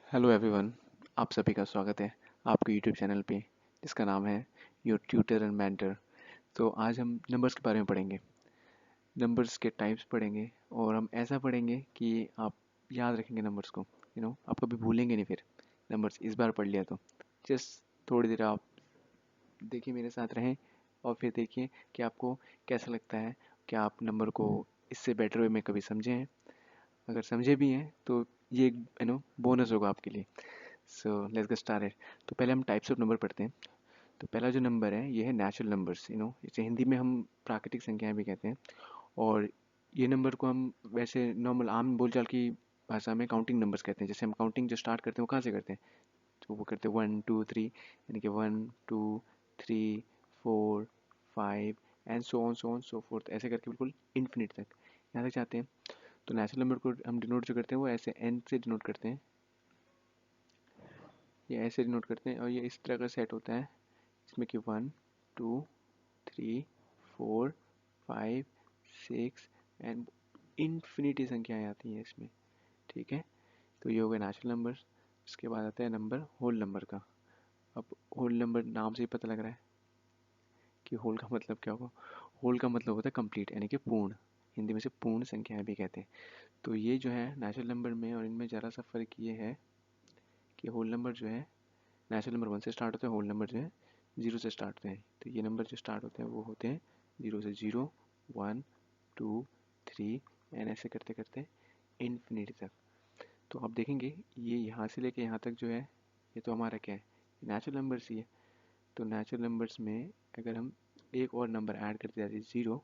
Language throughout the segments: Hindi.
Hello everyone. आप सभी का स्वागत है आपके यूट्यूब चैनल पे जिसका नाम है योर ट्यूटर एंड मेंटर। तो आज हम नंबर्स के बारे में पढ़ेंगे, नंबर्स के टाइप्स पढ़ेंगे और हम ऐसा पढ़ेंगे कि आप याद रखेंगे नंबर्स को। आप कभी भूलेंगे नहीं फिर नंबर्स इस बार पढ़ लिया तो। जस्ट थोड़ी देर आप देखिए, मेरे साथ रहें और फिर देखिए कि आपको कैसा लगता है। क्या आप नंबर को इससे बेटर वे में कभी समझे हैं? अगर समझे भी हैं तो ये एक बोनस होगा आपके लिए। So let's get started. तो पहले हम टाइप्स ऑफ नंबर पढ़ते हैं। तो पहला जो नंबर है ये है नेचुरल नंबर्स। इसे हिंदी में हम प्राकृतिक संख्याएं भी कहते हैं। और ये नंबर को हम वैसे नॉर्मल आम बोलचाल की भाषा में काउंटिंग नंबर्स कहते हैं। जैसे हम काउंटिंग जो स्टार्ट करते हैं वो कहाँ से करते हैं? तो वो करते हैं 1 2 3, यानी कि 1 2 3 4 5 and so on so fourth, ऐसे करके बिल्कुल इन्फिनिट तक यहाँ तक जाते हैं। तो नेचुरल नंबर को हम डिनोट जो करते हैं वो ऐसे एन से डिनोट करते हैं, ये ऐसे डिनोट करते हैं। और ये इस तरह का सेट होता है इसमें कि 1 2 3 4 5 6 एंड इन्फिनिटी संख्याएँ आती हैं इसमें। ठीक है, तो ये हो गया नेचुरल नंबर। इसके बाद आता है नंबर होल नंबर का। अब होल नंबर नाम से ही पता लग रहा है कि होल का मतलब क्या होगा। होल का मतलब होता है कंप्लीट, यानी कि पूर्ण। हिंदी में से पूर्ण संख्याएं भी कहते हैं। तो ये जो है नेचुरल नंबर में और इनमें ज़रा सा फ़र्क ये है कि होल नंबर जो है नेचुरल नंबर 1 से स्टार्ट होते हैं, होल नंबर जो है 0 से स्टार्ट होते हैं। तो ये नंबर जो स्टार्ट होते हैं वो होते हैं 0 से। 0 1 2 3 एंड ऐसे करते करते इन्फिनिटी तक। तो आप देखेंगे ये यहाँ से लेके यहाँ तक जो है ये तो हमारा क्या है, नेचुरल नंबर्स ही है। तो नेचुरल नंबर्स में अगर हम एक और नंबर ऐड करते जाते हैं 0,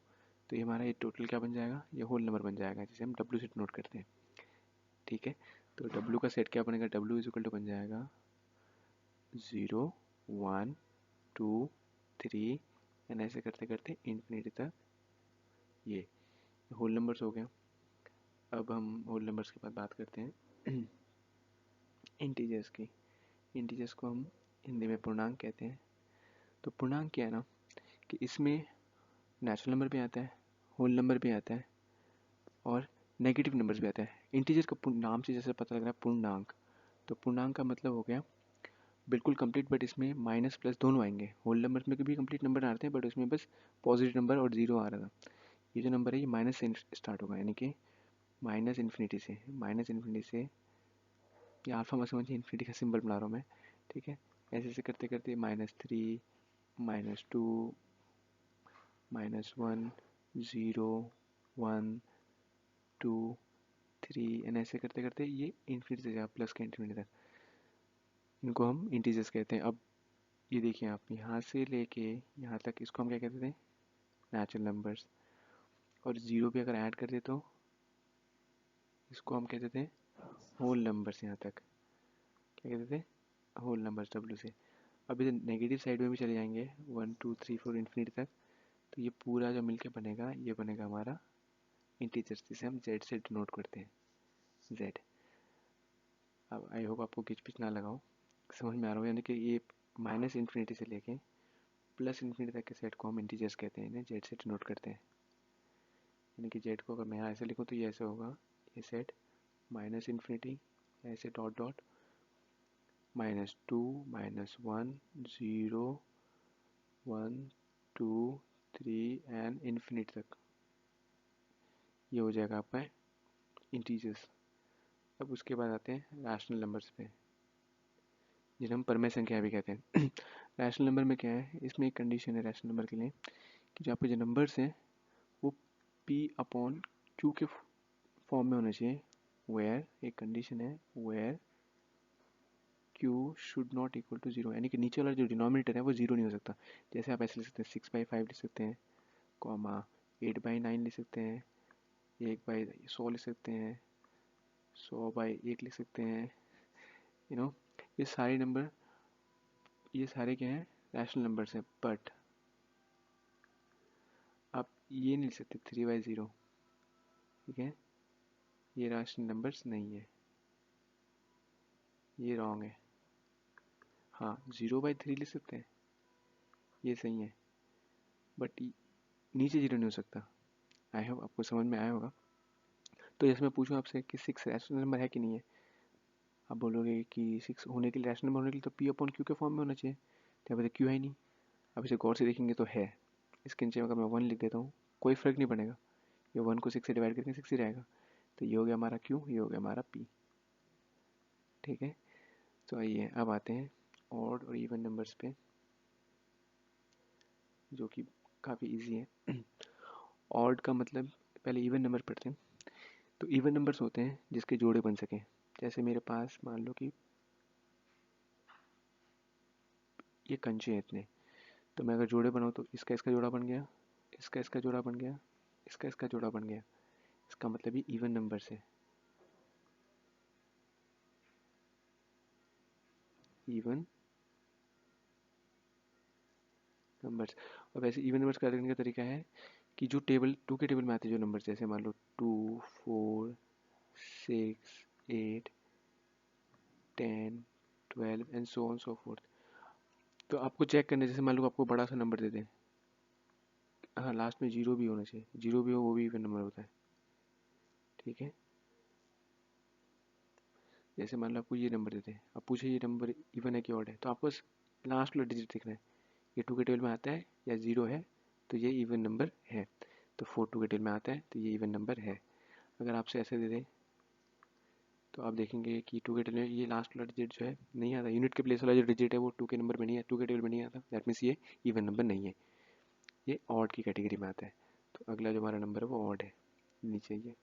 तो ये हमारा ये टोटल क्या बन जाएगा, ये होल नंबर बन जाएगा जिसे हम डब्ल्यू से नोट करते हैं। ठीक है, तो डब्ल्यू का सेट क्या बनेगा, डब्ल्यू इज इक्वल टू बन जाएगा 0 1 2 3 एंड ऐसे करते करते इन्फिनिटी तक। ये होल नंबर्स हो गया। अब हम होल नंबर्स के बाद बात करते हैं इंटीजर्स की। इंटीजर्स को हम हिंदी में पूर्णांक कहते हैं। तो पूर्णांक क्या है ना कि इसमें नेचुरल नंबर भी आता है, होल नंबर भी आता है और नेगेटिव नंबर्स भी आता है। इंटीजर का नाम से जैसे पता लग रहा है पूर्णांक, तो पूर्णांक का मतलब हो गया बिल्कुल कंप्लीट, बट इसमें माइनस प्लस दोनों आएंगे। होल नंबर्स में भी कंप्लीट नंबर आते हैं बट उसमें बस पॉजिटिव नंबर और जीरो आ रहा था। ये जो नंबर है ये माइनस से स्टार्ट होगा, यानी कि माइनस इन्फिनिटी से। माइनस इन्फिनिटी से ये अल्फा में समझिए, इन्फिनिटी का सिंबल बना रहा हूँ मैं। ठीक है, ऐसे ऐसे करते करते -3 -2 -1 0 1 2 3 एंड ऐसे करते करते ये इन्फिनिटी से जाएगा, प्लस का इन्फिनिटी तक। इनको हम इंटीजर्स कहते हैं। अब ये देखिए आप यहाँ से लेके यहाँ तक इसको हम क्या कहते थे, नेचुरल नंबर्स। और ज़ीरो भी अगर ऐड कर दे तो इसको हम कहते थे होल नंबर्स। यहाँ तक क्या कहते थे, होल नंबर्स डब्ल्यू से। अब इधर नेगेटिव साइड में भी चले जाएंगे 1 2 3 4 इन्फिनिटी तक, तो ये पूरा जो मिलके बनेगा ये बनेगा हमारा इंटीजर्स, जिसे हम जेड से डिनोट करते हैं, जेड। अब आई होप आपको किच पिच ना लगाओ, समझ में आ रहा हो। यानी कि ये माइनस इन्फिनिटी से लेके प्लस इन्फिनिटी तक के सेट को हम इंटीजर्स कहते हैं, इन्हें जेड से डिनोट करते हैं। यानी कि जेड को अगर मैं यहाँ ऐसे लिखूँ तो ये ऐसे होगा, ये सेट माइनस इन्फिनिटी ऐसे डॉट डॉट -2 -1 0 1 2 3 एंड इन्फिनिटी तक। ये हो जाएगा आपका इंटीजर्स। अब उसके बाद आते हैं रैशनल नंबर्स पे, जिन्हें हम परमेय संख्या भी कहते हैं। रैशनल नंबर में क्या है, इसमें एक कंडीशन है रैशनल नंबर के लिए कि जो आपके जो नंबर्स हैं वो P/Q के फॉर्म में होना चाहिए। वेयर एक कंडीशन है, where Q should not equal to 0, यानी कि नीचे वाला जो डिनोमिनेटर है वो 0 नहीं हो सकता। जैसे आप ऐसे लिख सकते हैं 6/5 लिख सकते हैं, कॉमा 8/9 लिख सकते हैं, 1/100 लिख सकते हैं, 100/1 लिख सकते हैं। यू नो ये सारे नंबर, ये सारे क्या हैं, रैशनल नंबर्स हैं। बट आप ये नहीं लिख सकते 3/0, ठीक है, ये रैशनल नंबर्स नहीं है, ये रॉन्ग है। हाँ 0/3 लिख सकते हैं, ये सही है, बट नीचे 0 नहीं हो सकता। आई होप आपको समझ में आया होगा। तो जैसे मैं पूछूं आपसे कि 6 रैशनल नंबर है कि नहीं है, आप बोलोगे कि 6 होने के लिए, रैशनल नंबर होने के लिए तो पी अपॉन क्यू के फॉर्म में होना चाहिए, तो यहाँ पे क्यू है ही नहीं। अब इसे गौर से देखेंगे तो है। इसके नीचे अगर मैं 1 लिख देता हूँ कोई फ़र्क नहीं पड़ेगा, ये 1 को 6 से डिवाइड करके 6 ही रहेगा। तो ये हो गया हमारा क्यू, ये हो गया हमारा पी। ठीक है, तो आइए अब आते हैं ऑड और इवन नंबर्स पे, जो कि काफ़ी इजी है। ऑड का मतलब, पहले इवन नंबर पढ़ते हैं। तो इवन नंबर्स होते हैं जिसके जोड़े बन सकें। जैसे मेरे पास मान लो कि ये कंचे हैं इतने, तो मैं अगर जोड़े बनाऊँ तो इसका इसका जोड़ा बन गया, इसका इसका जोड़ा बन गया, इसका इसका जोड़ा बन गया। इसका मतलब ये इवन नंबर्स है, इवन नंबर्स। और वैसे इवन नंबर्स का करने का तरीका है कि जो टेबल 2 के टेबल में आते हैं जो नंबर्स, जैसे मान लो 2, 4, 6, 8, 10, 12 and so on so fourth. तो आपको चेक करना है, जैसे मान लो आपको बड़ा सा नंबर दे दें, हाँ लास्ट में जीरो भी होना चाहिए, जीरो भी हो वो भी इवन नंबर होता है। ठीक है, जैसे मान लो आपको ये नंबर देते हैं, अब पूछे ये नंबर इवन है कि ऑड है, तो आपको लास्ट वाला डिजिट देखना है, ये 2 के टेबल में आता है या ज़ीरो है, तो ये इवन नंबर है। तो 4 2 के टेबल में आता है तो ये इवन नंबर है। अगर आपसे ऐसे दे दें तो आप देखेंगे कि 2 के टेबल में ये लास्ट वाला डिजिट जो है नहीं आता, यूनिट के प्लेस वाला जो डिजिट है वो 2 के नंबर में नहीं है, 2 के टेबल में नहीं आता, दैट मीन्स ये इवन नंबर नहीं है, ये ऑड की कैटेगरी में आता है। तो अगला जो हमारा नंबर है वो ऑड है, नीचे ये।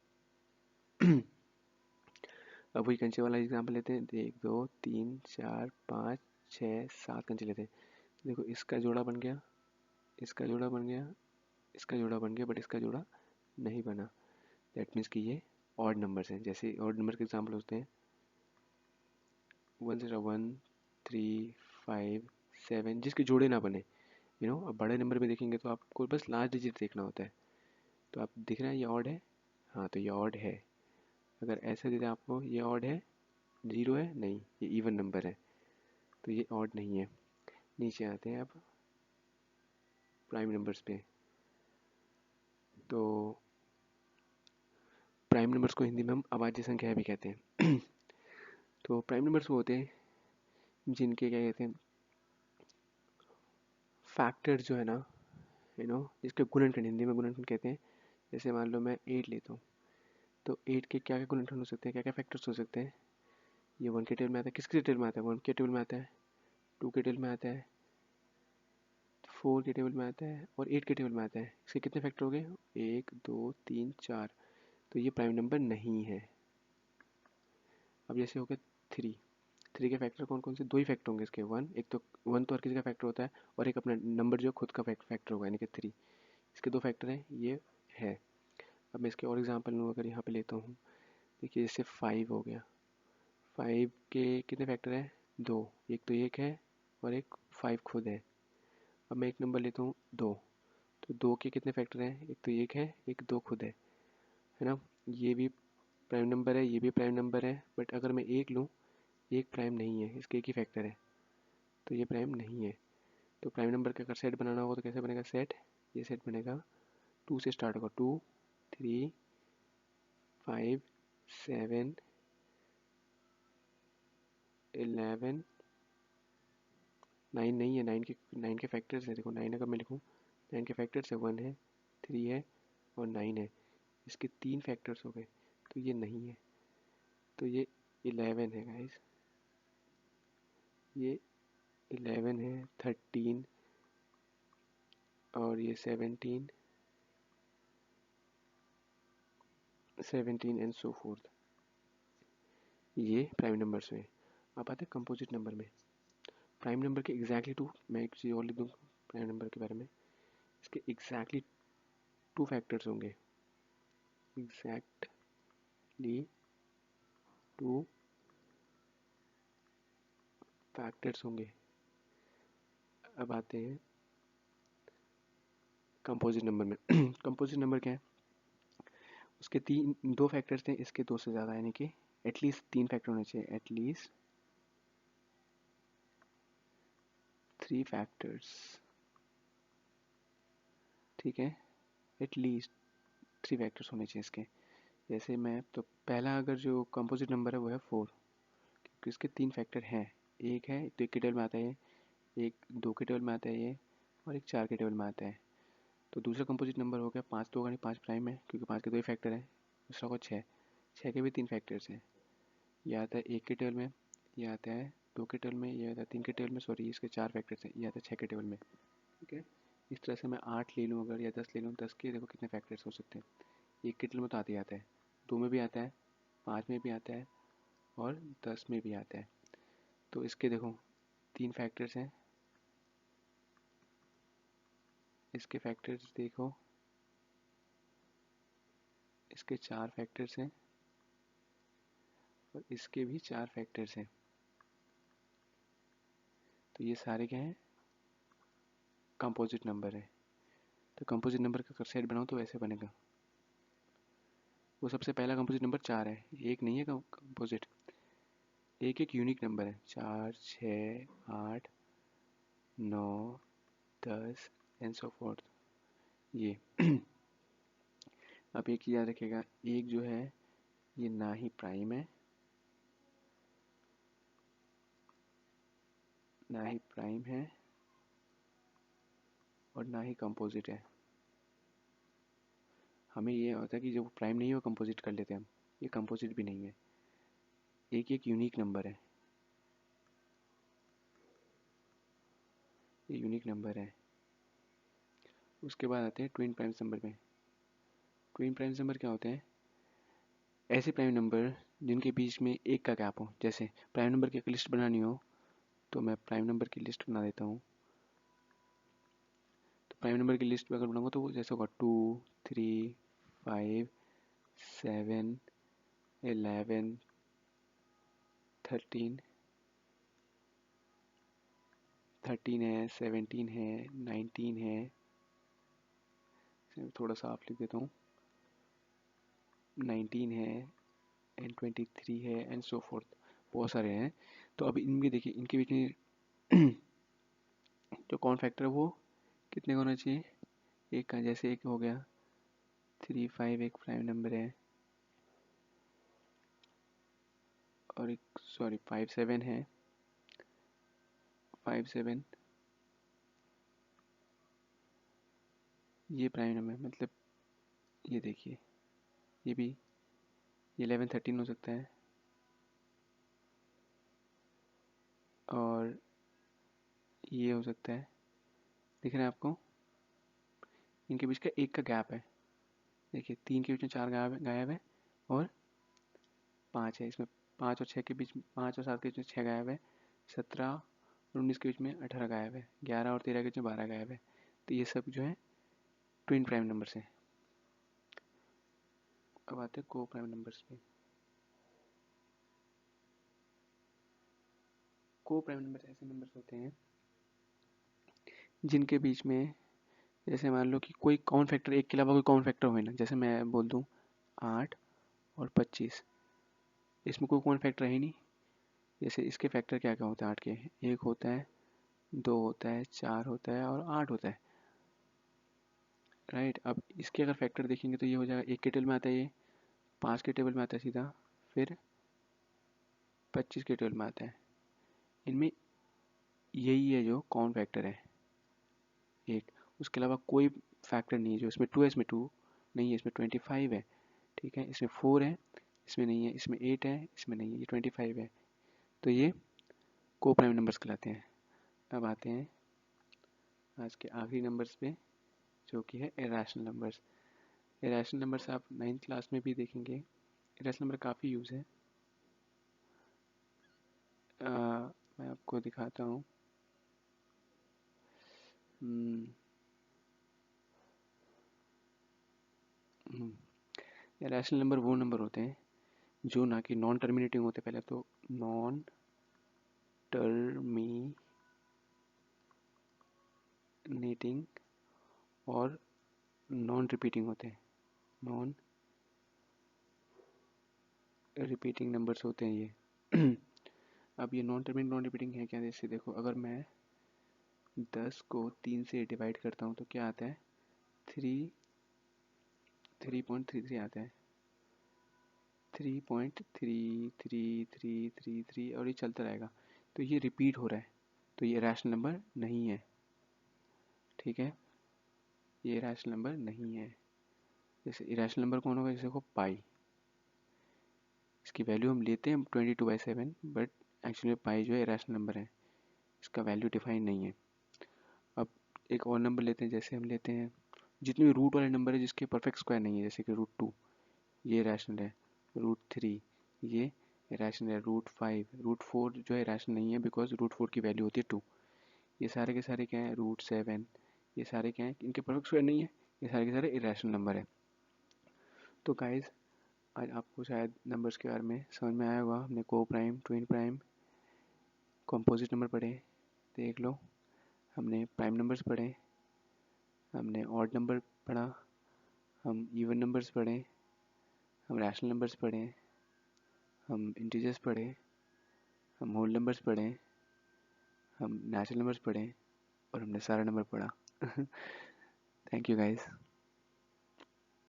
अब वही कंचे वाला एग्जाम्पल लेते हैं, 1 2 3 4 5 6 7 कंचे लेते हैं। देखो इसका जोड़ा बन गया, इसका जोड़ा बन गया, इसका जोड़ा बन गया, बट इसका जोड़ा नहीं बना, दैट मीन्स कि ये ऑड नंबर्स हैं। जैसे ऑड नंबर के एग्जाम्पल होते हैं 1 0 1 3 5 7, जिसके जोड़े ना बने, अब बड़े नंबर में देखेंगे तो आपको बस लास्ट डिजिट देखना होता है। तो आप दिख रहा है ये ऑड है, हाँ तो ये ऑड है। अगर ऐसे दे दें आपको ये ऑड है, जीरो है, नहीं ये इवन नंबर है, तो ये ऑड नहीं है। नीचे आते हैं अब प्राइम नंबर्स पे। तो प्राइम नंबर्स को हिंदी में हम अभाज्य संख्या भी कहते हैं। तो प्राइम नंबर्स वो होते हैं जिनके क्या कहते हैं, फैक्टर जो है ना, जिसके गुणनखंड, हिंदी में गुणनखंड कहते हैं। जैसे मान लो मैं 8 लेता हूँ, तो 8 के क्या क्या गुणनखंड हो सकते हैं, क्या क्या फैक्टर्स हो सकते हैं। ये 1 के टेबल में आता है, किसके टेबल में आता है, 1 के टेबल में आता है, 2 के टेबल में आता है, 4 के टेबल में आता है और 8 के टेबल में आता है। इसके कितने फैक्टर हो गए, 1 2 3 4। तो ये प्राइम नंबर नहीं है। अब जैसे हो गया 3, 3 के फैक्टर कौन कौन से, दो ही फैक्टर होंगे इसके, वन, एक तो वन तो हर किसी का फैक्टर होता है, और एक अपना नंबर जो खुद का फैक्टर होगा, यानी कि 3। इसके दो फैक्टर हैं, ये है। अब मैं इसके और एग्जांपल लूँ, अगर यहाँ पे लेता हूँ, देखिए जैसे 5 हो गया, 5 के कितने फैक्टर हैं, दो, एक तो एक है और एक 5 खुद है। अब मैं एक नंबर लेता हूँ 2, तो 2 के कितने फैक्टर हैं, एक तो एक है, एक 2 खुद है ना। ये भी प्राइम नंबर है, ये भी प्राइम नंबर है, बट अगर मैं एक लूँ, एक प्राइम नहीं है, इसके एक ही फैक्टर है, तो ये प्राइम नहीं है। तो प्राइम नंबर का अगर सेट बनाना होगा तो कैसे बनेगा सेट, ये सेट बनेगा 2 से स्टार्ट होगा, 2 3 5 7 11, 9 नहीं है, 9 के फैक्टर्स है, देखो 9 अगर मैं लिखूँ, 9 के फैक्टर्स है, 1 है, 3 है और 9 है, इसके 3 फैक्टर्स हो गए, तो ये नहीं है। तो ये 11 है गाइस, ये 11 है, 13 और ये 17 एंड सो फोर्थ, ये प्राइम नंबर्स में। अब आते हैं कंपोजिट नंबर में। प्राइम नंबर के एग्जैक्टली टू, मैं एक चीज़ और लिख दूँ प्राइम नंबर के बारे में, इसके एग्जैक्टली 2 फैक्टर्स होंगे, एग्जैक्टली 2 फैक्टर्स होंगे। अब आते हैं कंपोजिट नंबर में। कंपोजिट नंबर क्या है, उसके 2 फैक्टर्स थे, इसके 2 से ज़्यादा, यानी कि एटलीस्ट 3 फैक्टर होने चाहिए, एटलीस्ट 3 फैक्टर्स। ठीक है, एटलीस्ट 3 फैक्टर्स होने चाहिए इसके। जैसे मैं तो पहला अगर जो कंपोजिट नंबर है वो है 4, कि इसके 3 फैक्टर हैं। एक है तो 1 के टेबल में आता है ये, एक 2 के टेबल में आता है ये, और एक 4 के टेबल में आता है। तो दूसरा कंपोजिट नंबर हो गया 5, तो होगा नहीं, 5 प्राइम है क्योंकि 5 के 2 ही फैक्टर है। दूसरा होगा 6, 6 के भी 3 फैक्टर्स हैं। ये आता है 1 के टेबल में, ये आता है 2 के टेबल में, ये आता है 3 के टेबल में, सॉरी इसके 4 फैक्टर्स हैं, ये आता है 6 के टेबल में। ठीक है, इस तरह से मैं 8 ले लूँ अगर या 10 ले लूँ, 10 के देखो कितने फैक्टर्स हो सकते हैं। 1 के टेबल में तो आते ही आता है, 2 में भी आता है, 5 में भी आता है और 10 में भी आता है। तो इसके देखो 3 फैक्टर्स हैं, इसके फैक्टर्स देखो, इसके 4 फैक्टर्स हैं और इसके भी 4 फैक्टर्स हैं। तो ये सारे क्या हैं, कंपोजिट नंबर है। तो कंपोजिट नंबर का अगर सेट बनाओ तो ऐसे बनेगा। वो सबसे पहला कंपोजिट नंबर 4 है, एक नहीं है कंपोजिट, एक यूनिक नंबर है। 4, 6, 8, 9, 10 एंड सो फोर्थ। ये अब एक याद रखिएगा, एक जो है ये ना ही प्राइम है, ना ही प्राइम है और ना ही कंपोजिट है। हमें ये होता है कि जो प्राइम नहीं है वो कंपोजिट कर लेते हैं हम, ये कंपोजिट भी नहीं है, एक यूनिक नंबर है, ये यूनिक नंबर है। उसके बाद आते हैं ट्विन प्राइम नंबर में। ट्विन प्राइम नंबर क्या होते हैं, ऐसे प्राइम नंबर जिनके बीच में एक का गैप हो। जैसे प्राइम नंबर की एक लिस्ट बनानी हो तो मैं प्राइम नंबर की लिस्ट बना देता हूँ। तो प्राइम नंबर की लिस्ट अगर बनाऊंगा तो वो जैसे होगा 2, 3, 5, 7, 11, 13 है, 17 है, 19 है, थोड़ा सा आप लिख देता हूँ, 19 है एंड 23 है एंड सो फोर्थ, बहुत सारे हैं। तो अब इनमें देखिए, इनके बीच में जो कॉमन फैक्टर है वो कितने का होना चाहिए, एक का। जैसे एक हो गया 3, 5 एक प्राइम नंबर है, और एक सॉरी 5, 7 है, 5, 7 ये प्राइम नंबर है। मतलब ये देखिए, ये भी 11, 13 हो सकता है, और ये हो सकता है। दिख रहा है आपको, इनके बीच का एक का गैप है। देखिए 3 के बीच में 4 गायब है और 5 है इसमें, 5 और 6 के बीच में, 5 और 7 के बीच में 6 गायब है, 17 और 19 के बीच में 18 गायब है, 11 और 13 के बीच में 12 गायब है। तो ये सब जो है ट्विन प्राइम नंबर्स हैं। अब आते हैं को प्राइम नंबर्स पे। को प्राइम नंबर ऐसे नंबर्स होते हैं जिनके बीच में, जैसे मान लो कि कोई कॉमन फैक्टर, एक के अलावा कोई कॉमन फैक्टर हो ना। जैसे मैं बोल दूँ 8 और 25, इसमें कोई कॉमन फैक्टर है ही नहीं। जैसे इसके फैक्टर क्या क्या होते हैं 8 के, एक होता है, 2 होता है, 4 होता है और 8 होता है, राइट। अब इसके अगर फैक्टर देखेंगे तो ये हो जाएगा, 1 के टेबल में आता है ये, 5 के टेबल में आता है सीधा, फिर 25 के टेबल में आता है। इनमें यही है जो कॉमन फैक्टर है एक, उसके अलावा कोई फैक्टर नहीं है। जो इसमें 2 है, इसमें 2 नहीं है, इसमें 25 है, ठीक है, इसमें 4 है, इसमें नहीं है, इसमें 8 है, इसमें नहीं है, ये 25 है। तो ये को प्राइम नंबर्स कहलाते हैं। अब आते हैं आज के आखिरी नंबर्स पे, जो कि है इरेशनल नंबर्स। इरेशनल नंबर्स आप 9th क्लास में भी देखेंगे। इरेशनल नंबर काफ़ी यूज़ है, मैं आपको दिखाता हूँ। इरेशनल नंबर वो नंबर होते हैं जो ना कि नॉन टर्मिनेटिंग होते, पहले तो नॉन टर्मिनेटिंग और नॉन रिपीटिंग होते हैं। नॉन रिपीटिंग नंबर्स होते हैं ये। अब ये नॉन टर्मिनेटिंग नॉन रिपीटिंग है क्या, जैसे देखो अगर मैं 10 को 3 से डिवाइड करता हूँ तो क्या आता है, 3.33 आता है। 3.333333 और ये चलता रहेगा, तो ये रिपीट हो रहा है, तो ये रैशनल नंबर नहीं है। ठीक है, ये रैशनल नंबर नहीं है। जैसे इरेशनल नंबर कौन होगा, जैसे को पाई, इसकी वैल्यू हम लेते हैं 22/7, बट एक्चुअली पाई जो है इरेशनल नंबर है, इसका वैल्यू डिफाइन नहीं है। अब एक और नंबर लेते हैं, जैसे हम लेते हैं जितने भी रूट वाले नंबर है जिसके परफेक्ट स्क्वायर नहीं है, जैसे कि √2 ये रैशनल है, √3 ये रैशनल है, √5 √4 जो है रैशनल नहीं है बिकॉज √4 की वैल्यू होती है 2। ये सारे के सारे क्या हैं, √7, ये सारे क्या हैं, इनके परफेक्ट स्क्वायर नहीं है, ये सारे के सारे इरेशनल नंबर है। तो गाइज आज आपको शायद नंबर्स के बारे में समझ में आया होगा। हमने को prime, twin prime, composite number पढ़े, देख लो। हमने प्राइम नंबर्स पढ़े, हमने ऑड नंबर पढ़ा, हम इवन नंबर्स पढ़े, हम रैशनल नंबर्स पढ़े, हम इंटीजर्स पढ़े, हम होल नंबर्स पढ़े, हम नेचुरल नंबर्स पढ़े और हमने सारा नंबर पढ़ा। Thank you guys.